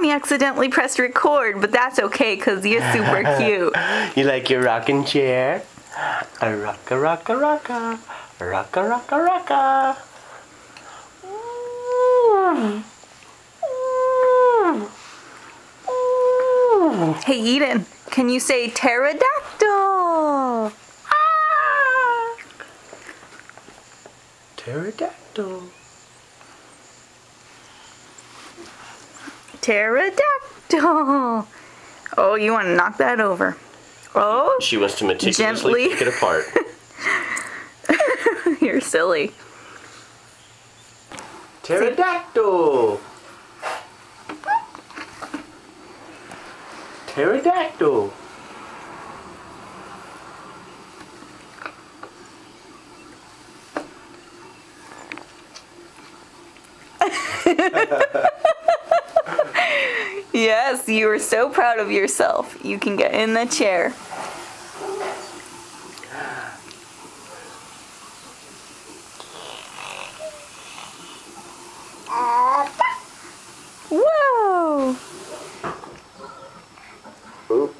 Mommy accidentally pressed record, but that's okay because you're super cute. You like your rocking chair? A rocka rocka rocka. Rocka rocka rocka. Hey Eden, can you say pterodactyl? Ah! Pterodactyl. Pterodactyl. Oh, you want to knock that over. Oh, She wants to meticulously gently. pick it apart. You're silly. Pterodactyl. Pterodactyl. Yes, you are so proud of yourself. You can get in the chair. Whoa! Oop.